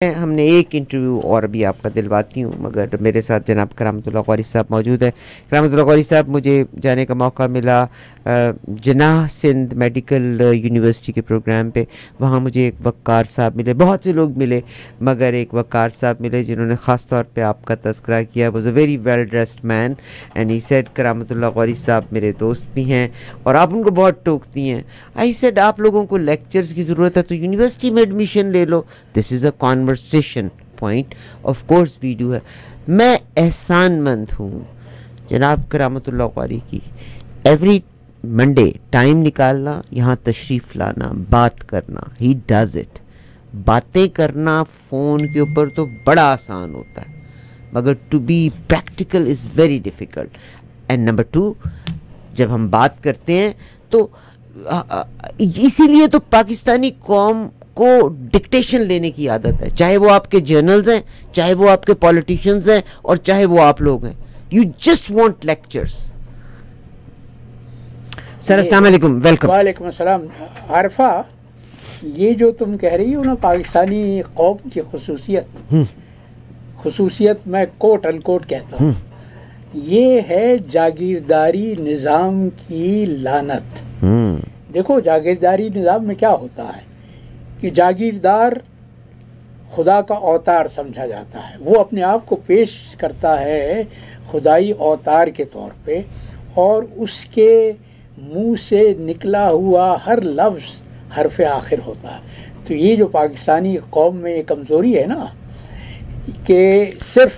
ہم نے ایک انٹرویو اور بھی آپ کا دلواتی ہوں، مگر میرے ساتھ جناب کرامت اللہ قوری صاحب موجود ہیں۔ کرامت اللہ قوری صاحب، مجھے جانے کا موقع ملا جناح سندھ میڈیکل یونیورسٹی کے پروگرام پہ۔ وہاں مجھے ایک وقار صاحب ملے، بہت سے لوگ ملے مگر ایک وقار صاحب ملے جنہوں نے خاص طور پہ آپ کا تذکرہ کیا۔ Was a very well dressed man and he said Karamatullah قوری صاحب میرے دوست بھی ہیں اور آپ ان کو بہت ٹوکتی ہیں۔ آئی سیڈ آپ لوگوں کو لیکچرز کی ضرورت ہے تو یونیورسٹی میں ایڈمیشن لے لو، دس is a conversation point, of course we do ہے۔ میں احسان مند ہوں جناب کرامت اللہ قوری کی، ایوری منڈے ٹائم نکالنا، یہاں تشریف لانا، بات کرنا، ہی ڈز اٹ۔ باتیں کرنا فون کے اوپر تو بڑا آسان ہوتا ہے مگر to be practical is very difficult. And number 2، جب ہم بات کرتے ہیں تو اسی لیے تو پاکستانی قوم کو ڈکٹیشن لینے کی عادت ہے، چاہے وہ آپ کے جرنلز ہیں، چاہے وہ آپ کے پولیٹیشنز ہیں اور چاہے وہ آپ لوگ ہیں۔ You just want lectures. Sir السلام علیکم، ویلکم۔ وعلیکم السلام۔ عارفہ، یہ جو تم کہہ رہی ہو نا پاکستانی قوم کی خصوصیت میں کوٹ ان کوٹ کہتا ہوں، یہ ہے جاگیرداری نظام کی لعنت۔ دیکھو جاگیرداری نظام میں کیا ہوتا ہے کہ جاگیردار خدا کا اوتار سمجھا جاتا ہے، وہ اپنے آپ کو پیش کرتا ہے خدائی اوتار کے طور پہ، اور اس کے منہ سے نکلا ہوا ہر لفظ حرف آخر ہوتا ہے۔ تو یہ جو پاکستانی قوم میں یہ کمزوری ہے نا کہ صرف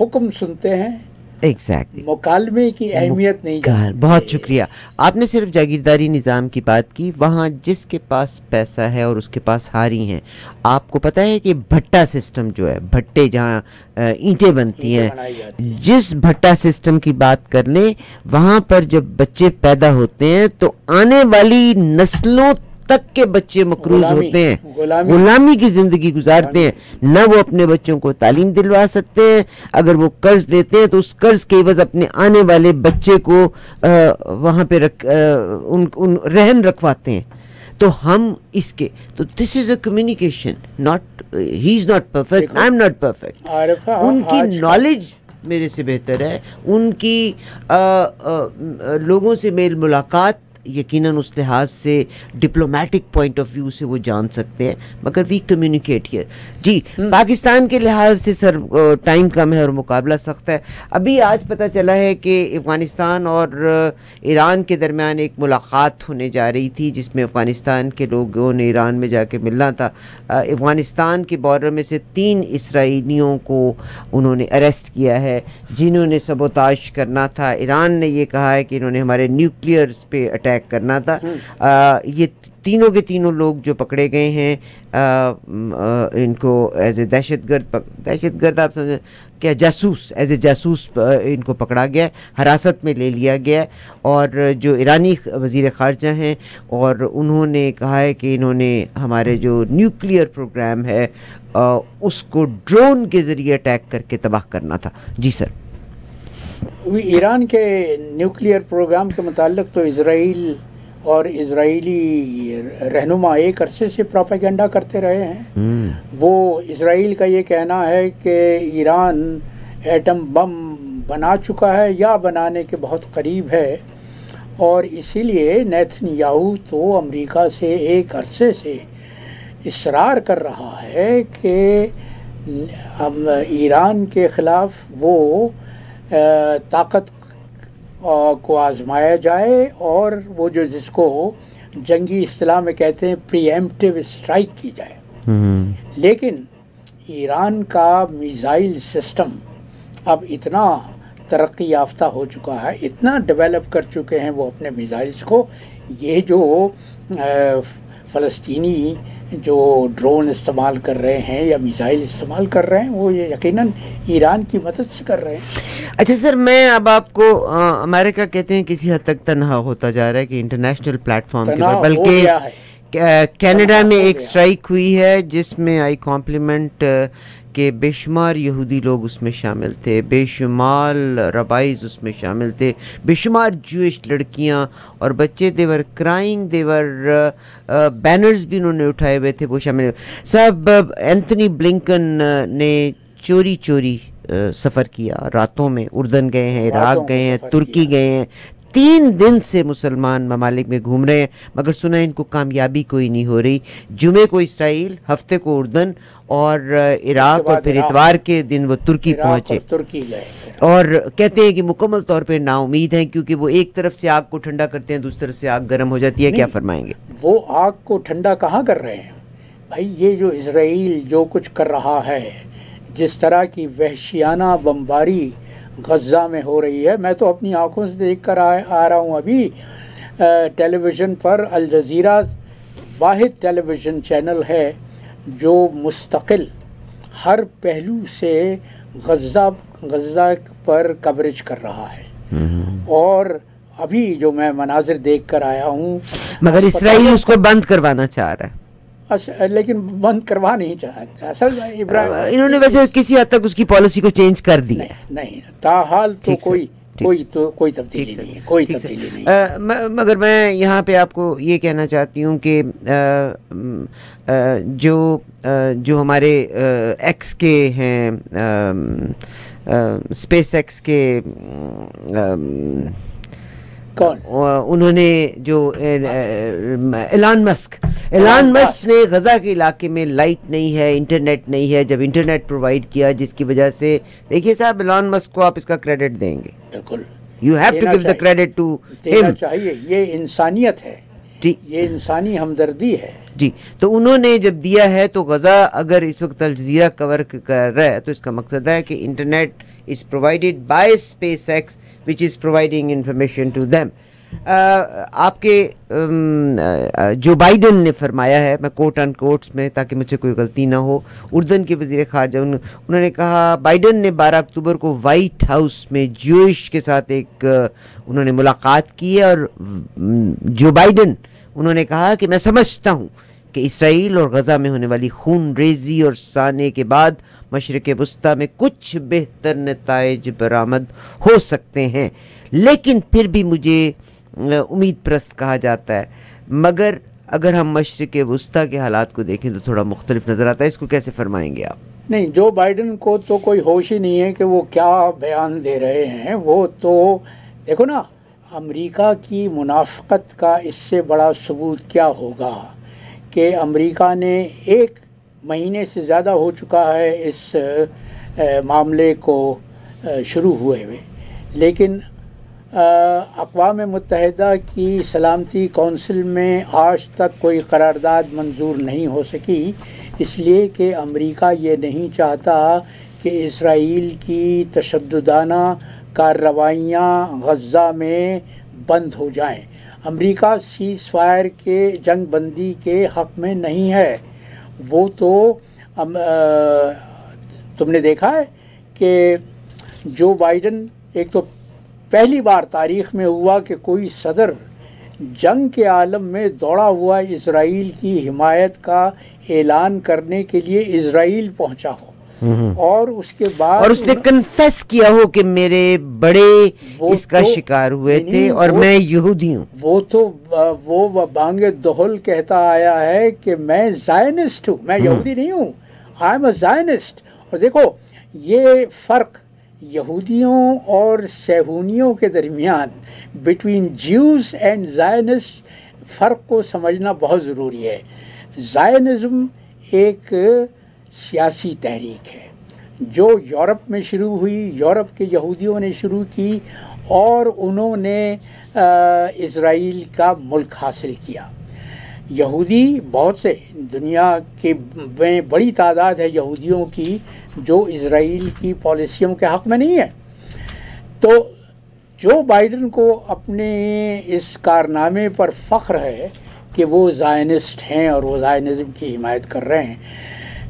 حکم سنتے ہیں، ایگزیکٹلی، مکالمے کی اہمیت نہیں جانتے۔ بہت شکریہ، آپ نے صرف جاگیرداری نظام کی بات کی۔ وہاں جس کے پاس پیسہ ہے اور اس کے پاس ہاری ہیں، آپ کو پتہ ہے کہ بھٹا سسٹم جو ہے، بھٹے جہاں اینٹیں بنتی ہیں، جس بھٹا سسٹم کی بات کر لیں، وہاں پر جب بچے پیدا ہوتے ہیں تو آنے والی نسلوں تک کے بچے مقروض ہوتے ہیں، غلامی کی زندگی گزارتے ہیں، نہ وہ اپنے بچوں کو تعلیم دلوا سکتے ہیں، اگر وہ قرض لیتے ہیں تو اس قرض کے عوض اپنے آنے والے بچے کو وہاں پہ رہن رکھواتے ہیں۔ تو ہم اس کے تو this is a communication, not he is not perfect, I am not perfect. ان کی نالج میرے سے بہتر ہے، ان کی لوگوں سے میل ملاقات یقیناً اس لحاظ سے ڈپلومیٹک پوائنٹ آف ویو سے وہ جان سکتے ہیں، مگر وی کمیونیکیٹ ہیئر۔ جی، پاکستان کے لحاظ سے سر ٹائم کم ہے اور مقابلہ سخت ہے۔ ابھی آج پتہ چلا ہے کہ افغانستان اور ایران کے درمیان ایک ملاقات ہونے جا رہی تھی جس میں افغانستان کے لوگوں نے ایران میں جا کے ملنا تھا۔ افغانستان کے بارڈر میں سے 3 اسرائیلیوں کو انہوں نے اریسٹ کیا ہے جنہوں نے سبوتاژ کرنا تھا۔ ایران نے یہ کہا ہے کہ انہوں نے ہمارے نیوکلیئرز پہ اٹیک کرنا تھا۔ یہ تینوں کے تینوں لوگ جو پکڑے گئے ہیں ان کو ایز اے دہشت گرد آپ سمجھیں کیا، جاسوس، ایز اے جاسوس ان کو پکڑا گیا، حراست میں لے لیا گیا۔ اور جو ایرانی وزیر خارجہ ہیں اور انہوں نے کہا ہے کہ انہوں نے ہمارے جو نیوکلیئر پروگرام ہے اس کو ڈرون کے ذریعے اٹیک کر کے تباہ کرنا تھا۔ جی سر۔ ایران کے نیوکلیئر پروگرام کے متعلق تو اسرائیل اور اسرائیلی رہنما ایک عرصے سے پروپیگنڈا کرتے رہے ہیں۔ وہ اسرائیل کا یہ کہنا ہے کہ ایران ایٹم بم بنا چکا ہے یا بنانے کے بہت قریب ہے، اور اسی لیے نیتن یاہو تو امریکہ سے ایک عرصے سے اصرار کر رہا ہے کہ ایران کے خلاف وہ طاقت کو آزمایا جائے، اور وہ جو جس کو جنگی اصطلاح میں کہتے ہیں پری ایمپٹیو اسٹرائک کی جائے۔ لیکن ایران کا میزائل سسٹم اب اتنا ترقی یافتہ ہو چکا ہے، اتنا ڈیولپ کر چکے ہیں وہ اپنے میزائلز کو، یہ جو فلسطینی جو ڈرون استعمال کر رہے ہیں یا میزائل استعمال کر رہے ہیں وہ یقیناً ایران کی مدد سے کر رہے ہیں۔ اچھا سر، میں اب آپ کو امریکہ کہتے ہیں کسی حد تک تنہا ہوتا جا رہا ہے کہ انٹرنیشنل پلیٹ فارم کے اوپر، بلکہ کینیڈا میں ایک اسٹرائک ہوئی ہے جس میں آئی کمپلیمنٹ کہ بے شمار یہودی لوگ اس میں شامل تھے، بے شمار ربائز اس میں شامل تھے، بے شمار جوئش لڑکیاں اور بچے، دیور کرائنگ، دیور بینرز بھی انہوں نے اٹھائے ہوئے تھے، وہ شامل صاحب اینتھنی بلنکن نے چوری چوری سفر کیا، راتوں میں اردن گئے ہیں، عراق گئے ہیں، ترکی گئے ہیں، 3 دن سے مسلمان ممالک میں گھوم رہے ہیں، مگر سنا ان کو کامیابی کوئی نہیں ہو رہی۔ جمعے کو اسرائیل، ہفتے کو اردن اور عراق، اور پھر اتوار کے دن وہ ترکی پہنچے، اور کہتے ہیں کہ مکمل طور پہ نا امید ہیں، کیونکہ وہ ایک طرف سے آگ کو ٹھنڈا کرتے ہیں، دوسری طرف سے آگ گرم ہو جاتی ہے۔ کیا فرمائیں گے؟ وہ آگ کو ٹھنڈا کہاں کر رہے ہیں بھائی؟ یہ جو اسرائیل جو کچھ کر رہا ہے، جس طرح کی وحشیانہ بمباری غزہ میں ہو رہی ہے، میں تو اپنی آنکھوں سے دیکھ کر آ رہا ہوں ابھی ٹیلی ویژن پر۔ الجزیرہ واحد ٹیلی ویژن چینل ہے جو مستقل ہر پہلو سے غزہ پر کوریج کر رہا ہے، اور ابھی جو میں مناظر دیکھ کر آیا ہوں، مگر اسرائیل اس کو بند کروانا چاہ رہا ہے، لیکن بند کروا نہیں چاہتے اصل انہوں نے ویسے کسی حد تک اس کی پالیسی کو چینج کر دیا نہیں، تاحال تو کوئی تبدیلی نہیں ہے، کوئی تبدیلی نہیں۔ مگر میں یہاں پہ آپ کو یہ کہنا چاہتی ہوں کہ جو ہمارے ایکس کے ہیں، اسپیس ایکس کے انہوں نے جو ایلان مسک نے غزہ کے علاقے میں لائٹ نہیں ہے، انٹرنیٹ نہیں ہے، جب انٹرنیٹ پرووائڈ کیا، جس کی وجہ سے دیکھیے صاحب، ایلان مسک کو آپ اس کا کریڈٹ دیں گے، بالکل you have to give the credit to ہم، چاہیے، یہ انسانیت ہے، یہ انسانی ہمدردی ہے جی۔ تو انہوں نے جب دیا ہے، تو غزہ اگر اس وقت الجزیرہ کور کر رہا ہے تو اس کا مقصد ہے کہ internet is provided by SpaceX which is providing information to them۔ آپ کے جو بائیڈن نے فرمایا ہے، میں کوٹ ان کوٹس میں تاکہ مجھ سے کوئی غلطی نہ ہو، اردن کے وزیر خارجہ انہوں نے کہا، بائیڈن نے 12 اکتوبر کو وائٹ ہاؤس میں جوئش کے ساتھ ایک انہوں نے ملاقات کی ہے، اور جو بائیڈن انہوں نے کہا کہ میں سمجھتا ہوں کہ اسرائیل اور غزہ میں ہونے والی خون ریزی اور سانے کے بعد مشرق وسطیٰ میں کچھ بہتر نتائج برآمد ہو سکتے ہیں، لیکن پھر بھی مجھے امید پرست کہا جاتا ہے، مگر اگر ہم مشرق وسطیٰ کے حالات کو دیکھیں تو تھوڑا مختلف نظر آتا ہے۔ اس کو کیسے فرمائیں گے آپ؟ نہیں، جو بائیڈن کو تو کوئی ہوش ہی نہیں ہے کہ وہ کیا بیان دے رہے ہیں، وہ تو دیکھو نا، امریکہ کی منافقت کا اس سے بڑا ثبوت کیا ہوگا کہ امریکہ نے 1 مہینے سے زیادہ ہو چکا ہے اس معاملے کو شروع ہوئے ہوئے، لیکن اقوام متحدہ کی سلامتی کونسل میں آج تک کوئی قرارداد منظور نہیں ہو سکی، اس لیے کہ امریکہ یہ نہیں چاہتا کہ اسرائیل کی تشددانہ کارروائیاں غزہ میں بند ہو جائیں۔ امریکہ سیز فائر کے جنگ بندی کے حق میں نہیں ہے۔ وہ تو تم نے دیکھا ہے کہ جو بائیڈن، ایک تو پہلی بار تاریخ میں ہوا کہ کوئی صدر جنگ کے عالم میں دوڑا ہوا اسرائیل کی حمایت کا اعلان کرنے کے لیے اسرائیل پہنچا ہو، اور اس کے بعد اور اس نے کنفیس کیا ہو کہ میرے بڑے اس کا شکار ہوئے تھے اور میں یہودی ہوں۔ وہ تو وہ بانگ دہل کہتا آیا ہے کہ میں زائنسٹ ہوں، میں یہودی نہیں ہوں، آئی ایم اے زائنسٹ۔ اور دیکھو، یہ فرق یہودیوں اور صہیونیوں کے درمیان، بٹوین جیوز اینڈ زائنسٹ، فرق کو سمجھنا بہت ضروری ہے۔ زائنزم ایک سیاسی تحریک ہے جو یورپ میں شروع ہوئی، یورپ کے یہودیوں نے شروع کی، اور انہوں نے اسرائیل کا ملک حاصل کیا۔ یہودی بہت سے، دنیا کے میں بڑی تعداد ہے یہودیوں کی جو اسرائیل کی پالیسیوں کے حق میں نہیں ہے۔ تو جو بائیڈن کو اپنے اس کارنامے پر فخر ہے کہ وہ زائنسٹ ہیں اور وہ زائنزم کی حمایت کر رہے ہیں،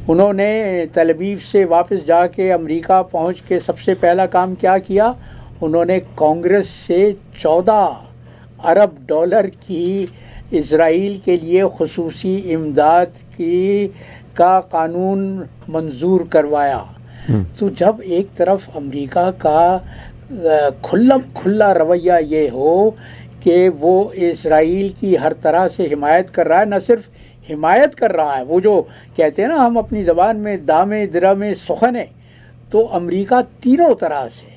انہوں نے تل ابیب سے واپس جا کے امریکہ پہنچ کے سب سے پہلا کام کیا کیا؟ انہوں نے کانگریس سے $14 ارب کی اسرائیل کے لیے خصوصی امداد کا قانون منظور کروایا. تو جب ایک طرف امریکہ کا کھلا رویہ یہ ہو کہ وہ اسرائیل کی ہر طرح سے حمایت کر رہا ہے، نہ صرف حمایت کر رہا ہے، وہ جو کہتے ہیں نا ہم اپنی زبان میں دامے درمے سخنے، تو امریکہ تینوں طرح سے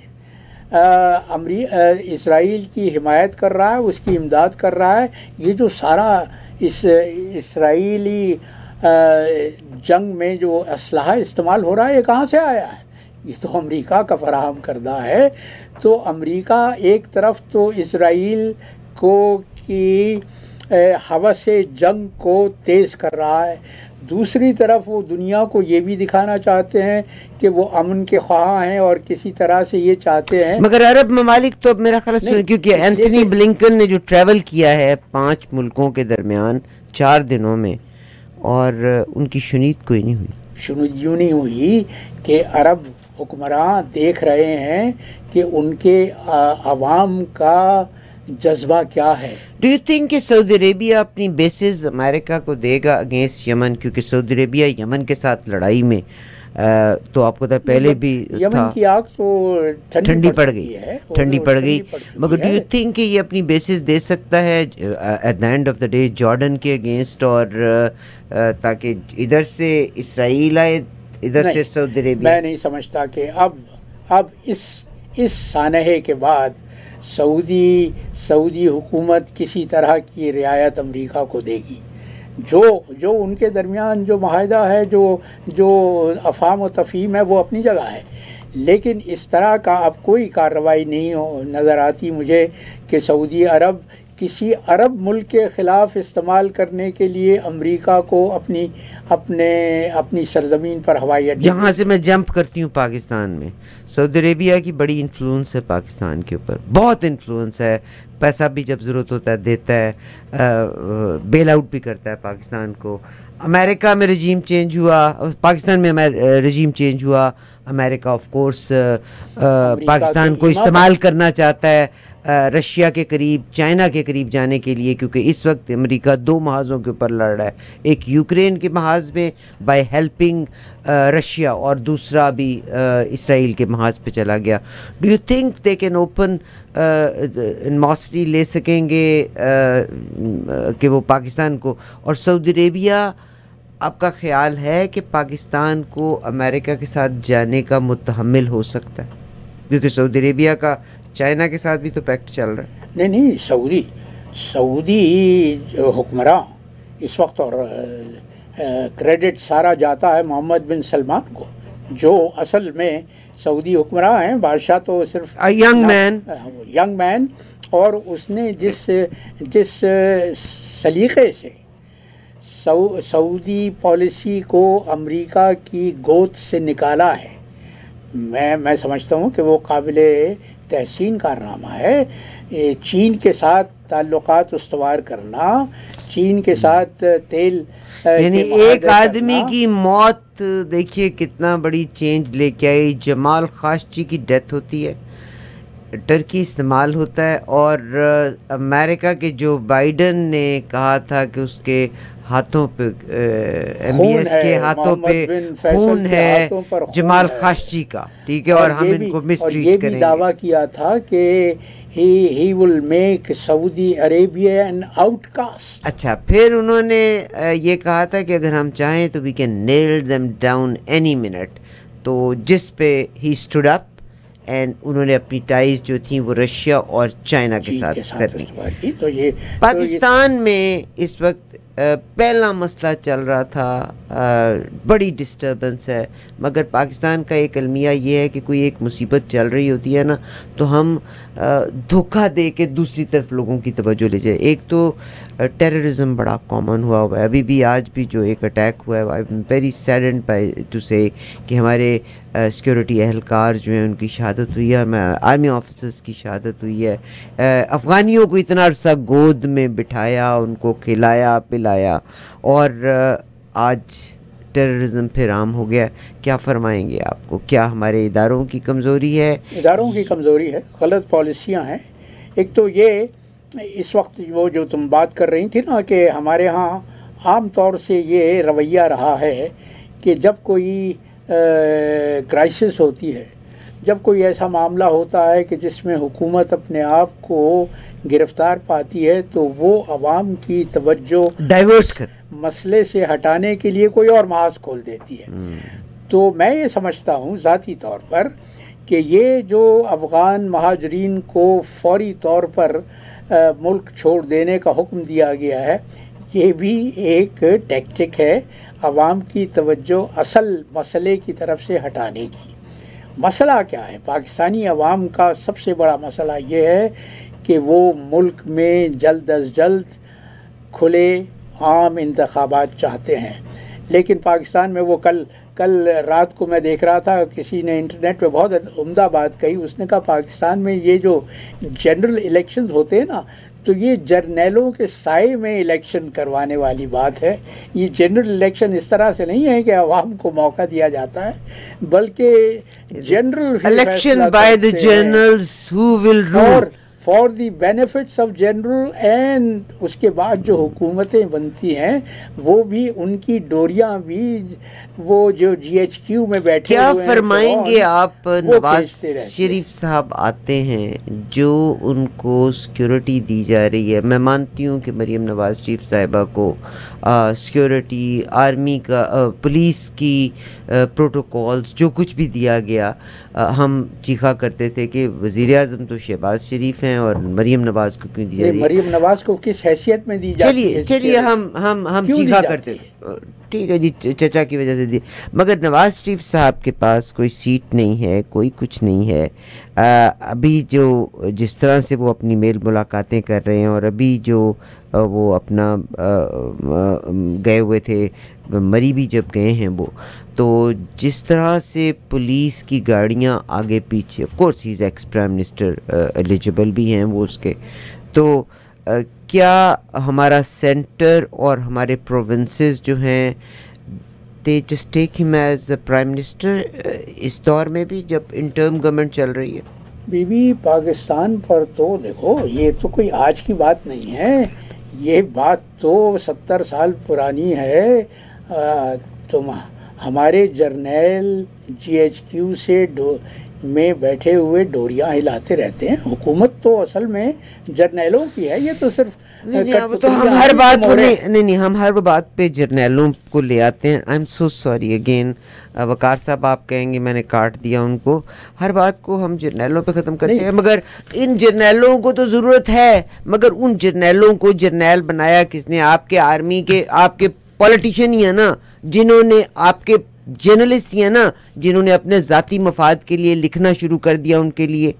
اسرائیل کی حمایت کر رہا ہے، اس کی امداد کر رہا ہے. یہ جو سارا اسرائیلی جنگ میں جو اسلحہ استعمال ہو رہا ہے، یہ کہاں سے آیا ہے؟ یہ تو امریکہ کا فراہم کردہ ہے. تو امریکہ ایک طرف تو اسرائیل کی ہوس جنگ کو تیز کر رہا ہے، دوسری طرف وہ دنیا کو یہ بھی دکھانا چاہتے ہیں کہ وہ امن کے خواہاں ہیں اور کسی طرح سے یہ چاہتے ہیں. مگر عرب ممالک تو اب میرا خیال ہے، کیونکہ اینتھنی بلنکن نے جو ٹریول کیا ہے 5 ملکوں کے درمیان 4 دنوں میں، اور ان کی شنید کوئی نہیں ہوئی. شنید یوں نہیں ہوئی کہ عرب حکمراں دیکھ رہے ہیں کہ ان کے عوام کا جذبہ کیا ہے. ڈو یو تھنک کہ سعودی عربیہ اپنی بیسز امریکہ کو دے گا اگینسٹ یمن؟ کیونکہ سعودی عربیہ یمن کے ساتھ لڑائی میں تو آپ کو پہلے بھی یمن کی آگ تو ٹھنڈی پڑ گئی، مگر ڈو یو تھنک کہ یہ اپنی بیسز دے سکتا ہے at the end of the day Jordan کے اگینسٹ، اور تاکہ ادھر سے اسرائیل آئے، ادھر سے سعودی عربیہ؟ میں نہیں سمجھتا کہ اب اس سانحے کے بعد سعودی حکومت کسی طرح کی رعایت امریکہ کو دے گی. جو ان کے درمیان جو معاہدہ ہے، جو افہام و تفہیم ہے، وہ اپنی جگہ ہے، لیکن اس طرح کا اب کوئی کارروائی نہیں نظر آتی مجھے کہ سعودی عرب کسی عرب ملک کے خلاف استعمال کرنے کے لیے امریکہ کو اپنی سرزمین پر ہوائی اڈے. یہاں سے میں جمپ کرتی ہوں پاکستان میں. سعودی عربیہ کی بڑی انفلوئنس ہے پاکستان کے اوپر، بہت انفلوئنس ہے. پیسہ بھی جب ضرورت ہوتا ہے دیتا ہے، بیل آؤٹ بھی کرتا ہے پاکستان کو. امریکہ میں رجیم چینج ہوا، پاکستان میں رجیم چینج ہوا، امریکہ آف کورس پاکستان کو استعمال کرنا چاہتا ہے رشیا کے قریب، چائنا کے قریب جانے کے لیے، کیونکہ اس وقت امریکہ 2 محاذوں کے اوپر لڑ رہا ہے، ایک یوکرین کے محاذ میں بائی ہیلپنگ رشیا، اور دوسرا بھی اسرائیل کے محاذ پہ چلا گیا. Do you think they can open animosity لے سکیں گے کہ وہ پاکستان کو؟ اور سعودی عربیہ، آپ کا خیال ہے کہ پاکستان کو امریکہ کے ساتھ جانے کا متحمل ہو سکتا ہے؟ کیونکہ سعودی عربیہ کا چائنا کے ساتھ بھی تو پیکٹ چل رہا ہے. نہیں، سعودی حکمراں اس وقت، اور کریڈٹ سارا جاتا ہے محمد بن سلمان کو، جو اصل میں سعودی حکمراں ہیں. بادشاہ تو صرف ینگ مین، اور اس نے جس سلیقے سے سعودی پالیسی کو امریکہ کی گود سے نکالا ہے، میں سمجھتا ہوں کہ وہ قابل تحسین کارنامہ ہے. چین کے ساتھ تعلقات استوار کرنا، چین کے ساتھ تیل، یعنی ایک آدمی کی موت دیکھیے کتنا بڑی چینج لے کے آئی. جمال خاشقجی کی ڈیتھ ہوتی ہے، ٹرکی استعمال ہوتا ہے، اور امریکہ کے جو بائیڈن نے کہا تھا کہ اس کے ہاتھوں پہ ایم بی ایس کے ہاتھوں پہ خون ہے جمال خاشقجی کا، ٹھیک ہے، اور ہم ان کو مس ٹریٹ کریں گے. یہ بھی دعویٰ کیا تھا کہ he will make Saudi Arabia an outcast. اچھا، پھر انہوں نے یہ کہا تھا کہ اگر ہم چاہیں تو we can nail them down any minute. تو جس پہ he stood up اینڈ انہوں نے اپنی ٹائز جو تھیں وہ رشیا اور چائنا کے ساتھ کر لی. پاکستان میں اس وقت پہلا مسئلہ چل رہا تھا، بڑی ڈسٹربنس ہے، مگر پاکستان کا ایک المیہ یہ ہے کہ کوئی ایک مصیبت چل رہی ہوتی ہے نا تو ہم دھوکہ دے کے دوسری طرف لوگوں کی توجہ لے جائے. ایک تو ٹیررزم بڑا کامن ہوا ہے، ابھی بھی آج بھی جو ایک اٹیک ہوا ہے، I am very saddened by to سے کہ ہمارے سیکورٹی اہلکار جو ہیں ان کی شہادت ہوئی ہے، آرمی آفیسرز کی شہادت ہوئی ہے. افغانیوں کو اتنا عرصہ گود میں بٹھایا، ان کو کھلایا پلایا، اور آج ٹیررزم پھر عام ہو گیا. کیا فرمائیں گے آپ کو؟ کیا ہمارے اداروں کی کمزوری ہے؟ اداروں کی کمزوری ہے، غلط پالیسیاں ہیں. ایک تو یہ اس وقت وہ جو تم بات کر رہی تھی نا کہ ہمارے ہاں عام طور سے یہ رویہ رہا ہے کہ جب کوئی کرائسس ہوتی ہے، جب کوئی ایسا معاملہ ہوتا ہے کہ جس میں حکومت اپنے آپ کو گرفتار پاتی ہے تو وہ عوام کی توجہ ڈائیورٹ کر مسئلے سے ہٹانے کے لیے کوئی اور محاذ کھول دیتی ہے۔ تو میں یہ سمجھتا ہوں ذاتی طور پر کہ یہ جو افغان مہاجرین کو فوری طور پر ملک چھوڑ دینے کا حکم دیا گیا ہے، یہ بھی ایک ٹیکٹک ہے عوام کی توجہ اصل مسئلے کی طرف سے ہٹانے کی۔ مسئلہ کیا ہے؟ پاکستانی عوام کا سب سے بڑا مسئلہ یہ ہے کہ وہ ملک میں جلد از جلد کھلے عام انتخابات چاہتے ہیں، لیکن پاکستان میں وہ کل رات کو میں دیکھ رہا تھا، کسی نے انٹرنیٹ پہ بہت عمدہ بات کہی، اس نے کہا پاکستان میں یہ جو جنرل الیکشنز ہوتے ہیں نا، تو یہ جرنیلوں کے سائے میں الیکشن کروانے والی بات ہے۔ یہ جنرل الیکشن اس طرح سے نہیں ہے کہ عوام کو موقع دیا جاتا ہے، بلکہ general election by the generals who will rule for the benefits of general, and اس کے بعد جو حکومتیں بنتی ہیں وہ بھی ان کی ڈوریاں بھی وہ جو جی ایچ کیو میں بیٹھے کیا ہوئے ہیں فرمائیں گے آپ؟ نواز کھینچتے رہتے ہیں۔ شریف صاحب آتے ہیں جو ان کو سیکیورٹی دی جا رہی ہے، میں مانتی ہوں کہ مریم نواز شریف صاحبہ کو سیکیورٹی، آرمی کا، پولیس کی پروٹوکولز جو کچھ بھی دیا گیا، ہم چیخا کرتے تھے کہ وزیر اعظم تو شہباز شریف ہیں اور مریم نواز کو کیوں دیا دیا؟ مریم نواز کو کس حیثیت میں دی جاتی ہے؟ چلیے ہم چیخا کرتے تھے، ٹھیک ہے جی، چچا کی وجہ سے دی، مگر نواز شریف صاحب کے پاس کوئی سیٹ نہیں ہے، کوئی کچھ نہیں ہے۔ ابھی جو جس طرح سے وہ اپنی میل ملاقاتیں کر رہے ہیں، اور ابھی جو وہ اپنا گئے ہوئے تھے، مری بھی جب گئے ہیں وہ، تو جس طرح سے پولیس کی گاڑیاں آگے پیچھے، of course he is ex prime minister, eligible بھی ہیں وہ اس کے، تو کیا ہمارا سینٹر اور ہمارے پروونسز جو ہیں دے جسٹ ٹیک ہم ایز اے پرائم منسٹر اس دور میں بھی جب انٹرم گورنمنٹ چل رہی ہے؟ بی بی پاکستان پر تو دیکھو، یہ تو کوئی آج کی بات نہیں ہے، یہ بات تو 70 سال پرانی ہے۔ تم ہمارے جرنیل جی ایچ کیو سے میں بیٹھے ہوئے ڈوریاں ہلاتے رہتے ہیں۔ حکومت تو اصل میں جرنیلوں کی ہے، یہ تو صرف ہم ہر بات نہیں ہم ہر بات پہ جرنیلوں کو لے آتے ہیں۔ I am so sorry again, وقار صاحب آپ کہیں گے میں نے کاٹ دیا ان کو، ہر بات کو ہم جرنیلوں پہ ختم کرتے ہیں، مگر ان جرنیلوں کو تو ضرورت ہے، مگر ان جرنیلوں کو جرنیل بنایا کس نے؟ آپ کے آرمی کے، آپ کے پولیٹیشین ہی ہیں نا، جنہوں نے، آپ کے جرنلسٹ ہی ہیں نا جنہوں نے اپنے ذاتی مفاد کے لیے لکھنا شروع کر دیا ان کے لیے،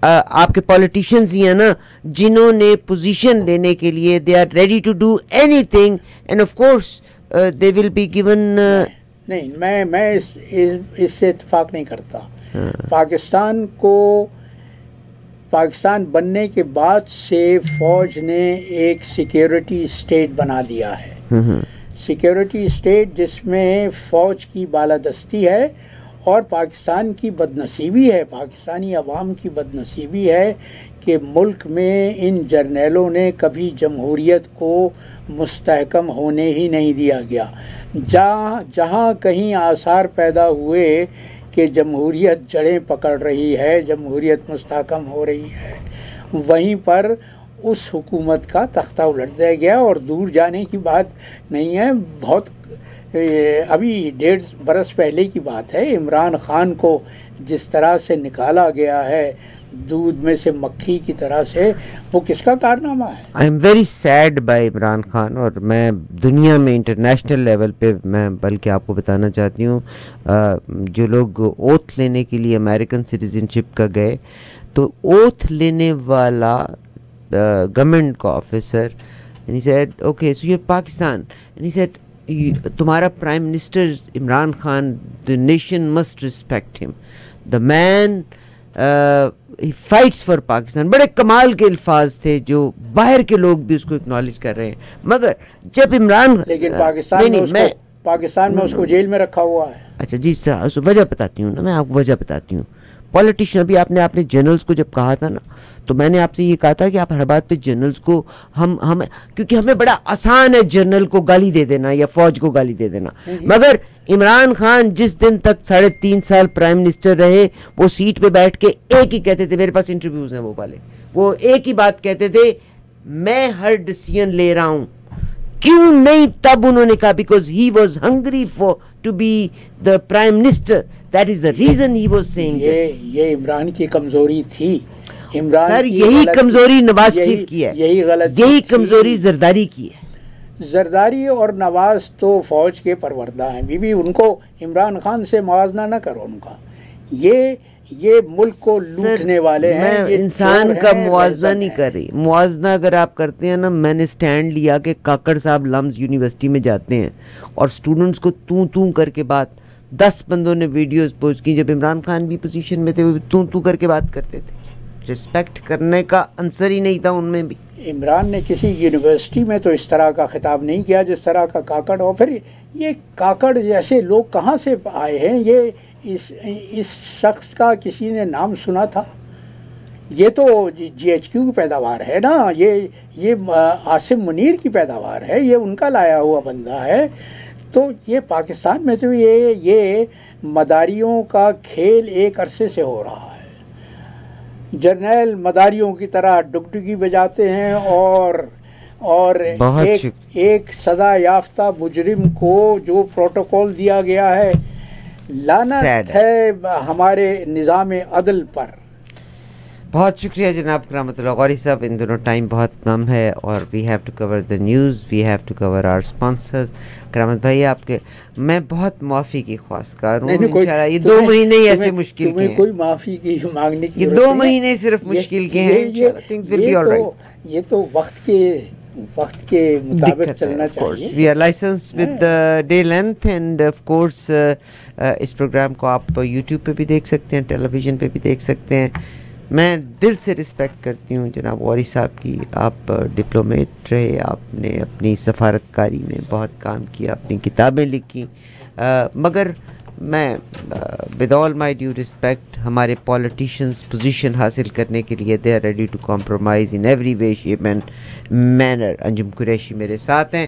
آپ کے پولیٹیشینز ہی ہیں نا جنہوں نے پوزیشن لینے کے لیے they are ready to do anything, and of course they will be given. نہیں، میں اس سے اتفاق نہیں کرتا۔ پاکستان کو، پاکستان بننے کے بعد سے فوج نے ایک سیکیورٹی اسٹیٹ بنا دیا ہے، سیکیورٹی اسٹیٹ جس میں فوج کی بالادستی ہے، اور پاکستان کی بدنصیبی ہے، پاکستانی عوام کی بدنصیبی ہے کہ ملک میں ان جرنیلوں نے کبھی جمہوریت کو مستحکم ہونے ہی نہیں دیا گیا۔ جہاں کہیں آثار پیدا ہوئے کہ جمہوریت جڑیں پکڑ رہی ہے، جمہوریت مستحکم ہو رہی ہے، وہیں پر اس حکومت کا تختہ الٹ دیا گیا، اور دور جانے کی بات نہیں ہے۔ بہت ابھی 1.5 برس پہلے کی بات ہے، عمران خان کو جس طرح سے نکالا گیا ہے دودھ میں سے مکھی کی طرح سے، وہ کس کا کارنامہ ہے؟ I am very said by Imran Khan, اور میں دنیا میں انٹرنیشنل لیول پہ میں بلکہ آپ کو بتانا چاہتی ہوں، جو لوگ اوتھ لینے کے لیے امریکن سٹیزن شپ کا گئے، تو اوتھ لینے والا گورنمنٹ کا officer, and he said, okay, so you're Pakistan, and he said, تمہارا prime minister Imran Khan, the nation must respect him, the man he fights for Pakistan. بڑے کمال کے الفاظ تھے جو باہر کے لوگ بھی اس کو اکنالج کر رہے ہیں. مگر جب عمران, لیکن پاکستان میں اس کو جیل میں رکھا ہوا ہے. اچھا جی سر, وجہ بتاتی ہوں نا, میں آپ کو وجہ بتاتی ہوں. پولیٹیشین. ابھی آپ نے جنرلز کو جب کہا تھا نا, تو میں نے آپ سے یہ کہا تھا کہ آپ ہر بات پہ جنرلز کو ہم کیونکہ ہمیں بڑا آسان ہے جنرل کو گالی دے دینا یا فوج کو گالی دے دینا, مگر عمران خان جس دن تک 3.5 سال پرائم منسٹر رہے, وہ سیٹ پہ بیٹھ کے ایک ہی کہتے تھے, میرے پاس انٹرویوز ہیں وہ والے, وہ ایک ہی بات کہتے تھے, میں ہر ڈیسیژن لے رہا ہوں. کیوں نہیں تب انہوں نے کہا, because he was hungry for to be the prime minister, that is the reason he was saying this. یہ عمران کی کمزوری تھی. عمران سر یہی کمزوری نواز شریف کی ہے, یہی کمزوری زرداری کی ہے. زرداری اور نواز تو فوج کے پروردہ ہیں, بی ان کو عمران خان سے موازنہ نہ کرو ان کا. یہ ملک کو لوٹنے والے ہیں. میں انسان کا موازنہ نہیں کر رہی. موازنہ اگر آپ کرتے ہیں نا, میں نے سٹینڈ لیا کہ کاکڑ صاحب لمز یونیورسٹی میں جاتے ہیں اور سٹوڈنٹس کو توں کر کے بات, 10 بندوں نے ویڈیوز پوسٹ کی, جب عمران خان بھی پوزیشن میں تھے وہ توں کر کے بات کرتے تھے. رسپیکٹ کرنے کا عنصر ہی نہیں تھا ان میں بھی. عمران نے کسی یونیورسٹی میں تو اس طرح کا خطاب نہیں کیا جس طرح کا کاکڑ. اور پھر یہ کاکڑ جیسے لوگ کہاں سے آئے ہیں؟ یہ اس شخص کا کسی نے نام سنا تھا؟ یہ تو جی ایچ کیو کی پیداوار ہے نا, یہ عاصم منیر کی پیداوار ہے, یہ ان کا لایا ہوا بندہ ہے. تو یہ پاکستان میں تو یہ مداریوں کا کھیل ایک عرصے سے ہو رہا ہے. جرنیل مداریوں کی طرح ڈگڈگی بجاتے ہیں اور ایک سزا یافتہ مجرم کو جو پروٹوکول دیا گیا ہے, لعنت ہے ہمارے نظام عدل پر. بہت شکریہ جناب کرامت اللہ قاری صاحب. ان دونوں ٹائم بہت کم ہے اور we have to cover the news, we have to cover our sponsors. Karamat بھائی آپ کے میں بہت معافی کی خواستگار ہوں. انشاءاللہ یہ 2 مہینے ایسے مشکل کے ہیں, کوئی معافی کی مانگنے کی یہ 2 مہینے صرف مشکل کے ہیں. Things will be all right. یہ تو وقت کے مطابق چلنا چاہیے. We are licence with the length and of course اس پروگرام کو آپ یوٹیوب پہ بھی دیکھ سکتے ہیں, ٹیلی ویژن پہ بھی دیکھ سکتے ہیں. میں دل سے رسپیکٹ کرتی ہوں جناب غوری صاحب کی. آپ ڈپلومیٹ رہے, آپ نے اپنی سفارتکاری میں بہت کام کیا, اپنی کتابیں لکھی, مگر میں with all my due respect, ہمارے پولیٹیشینس پوزیشن حاصل کرنے کے لیے they are ready to compromise in every way shape and manner. Anjum Qureshi میرے ساتھ ہیں.